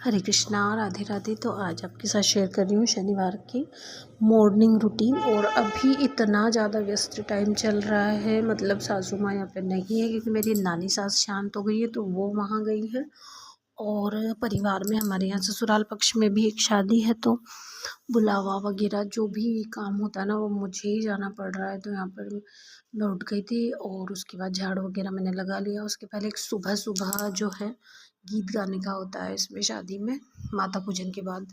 हरे कृष्णा, राधे राधे। तो आज आपके साथ शेयर कर रही हूँ शनिवार की मॉर्निंग रूटीन। और अभी इतना ज़्यादा व्यस्त टाइम चल रहा है, मतलब सासू माँ यहाँ पे नहीं है क्योंकि मेरी नानी सास शांत हो गई है तो वो वहाँ गई है। और परिवार में हमारे यहाँ ससुराल पक्ष में भी एक शादी है, तो बुलावा वगैरह जो भी काम होता है ना वो मुझे ही जाना पड़ रहा है। तो यहाँ पर मैं उठ गई थी और उसके बाद झाड़ू वगैरह मैंने लगा लिया। उसके पहले एक सुबह सुबह जो है गीत गाने का होता है इसमें शादी में, माता पूजन के बाद।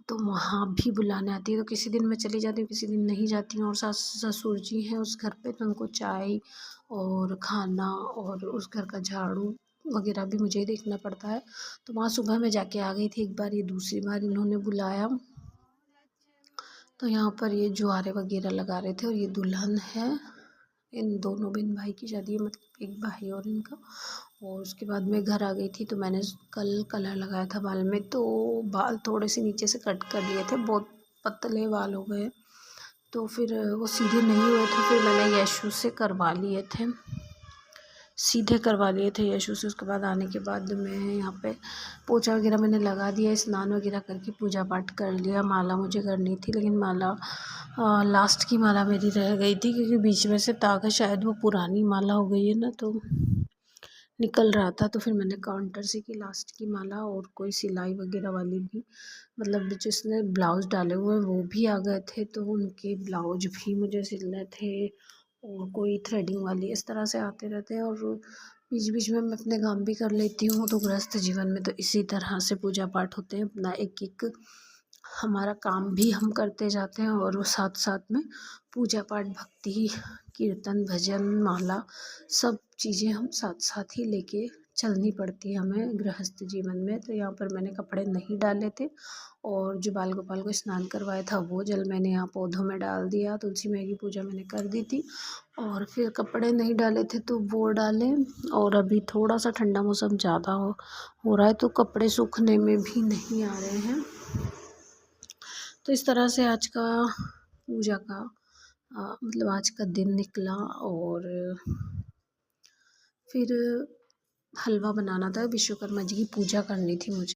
तो वहाँ भी बुलाने आती है, तो किसी दिन मैं चली जाती हूँ, किसी दिन नहीं जाती हूँ। और सास ससुर जी हैं उस घर पे, तो उनको चाय और खाना और उस घर का झाड़ू वगैरह भी मुझे ही देखना पड़ता है। तो वहाँ सुबह मैं जाके आ गई थी एक बार, ये दूसरी बार इन्होंने बुलाया। तो यहाँ पर ये जुआरे वगैरह लगा रहे थे और ये दुल्हन है। इन दोनों बहन भाई की शादी है, मतलब एक भाई और इनका। और उसके बाद मैं घर आ गई थी, तो मैंने कल कलर लगाया था बाल में, तो बाल थोड़े से नीचे से कट कर लिए थे, बहुत पतले बाल हो गए। तो फिर वो सीधे नहीं हुए थे, फिर मैंने यशु से करवा लिए थे, सीधे करवा लिए थे यशु से। उसके बाद आने के बाद मैं यहाँ पे पोछा वगैरह मैंने लगा दिया, स्नान वगैरह करके पूजा पाठ कर लिया। माला मुझे करनी थी, लेकिन माला लास्ट की माला मेरी रह गई थी क्योंकि बीच में से तागा शायद वो पुरानी माला हो गई है ना, तो निकल रहा था। तो फिर मैंने काउंटर से की लास्ट की माला। और कोई सिलाई वगैरह वाली भी, मतलब जिसने ब्लाउज डाले हुए हैं वो भी आ गए थे, तो उनके ब्लाउज भी मुझे सिलने थे। और कोई थ्रेडिंग वाली, इस तरह से आते रहते हैं। और बीच बीच में मैं अपने काम भी कर लेती हूँ। तो गृहस्थ जीवन में तो इसी तरह से पूजा पाठ होते हैं, अपना एक एक हमारा काम भी हम करते जाते हैं और वो साथ साथ में पूजा पाठ, भक्ति, कीर्तन, भजन, माला, सब चीज़ें हम साथ साथ ही लेके चलनी पड़ती है हमें गृहस्थ जीवन में। तो यहाँ पर मैंने कपड़े नहीं डाले थे और जो बाल गोपाल को स्नान करवाया था वो जल मैंने यहाँ पौधों में डाल दिया। तुलसी माई की पूजा मैंने कर दी थी और फिर कपड़े नहीं डाले थे तो वो डाले। और अभी थोड़ा सा ठंडा मौसम ज़्यादा हो रहा है, तो कपड़े सूखने में भी नहीं आ रहे हैं। तो इस तरह से आज का पूजा का मतलब आज का दिन निकला। और फिर हलवा बनाना था, विश्वकर्मा जी की पूजा करनी थी मुझे।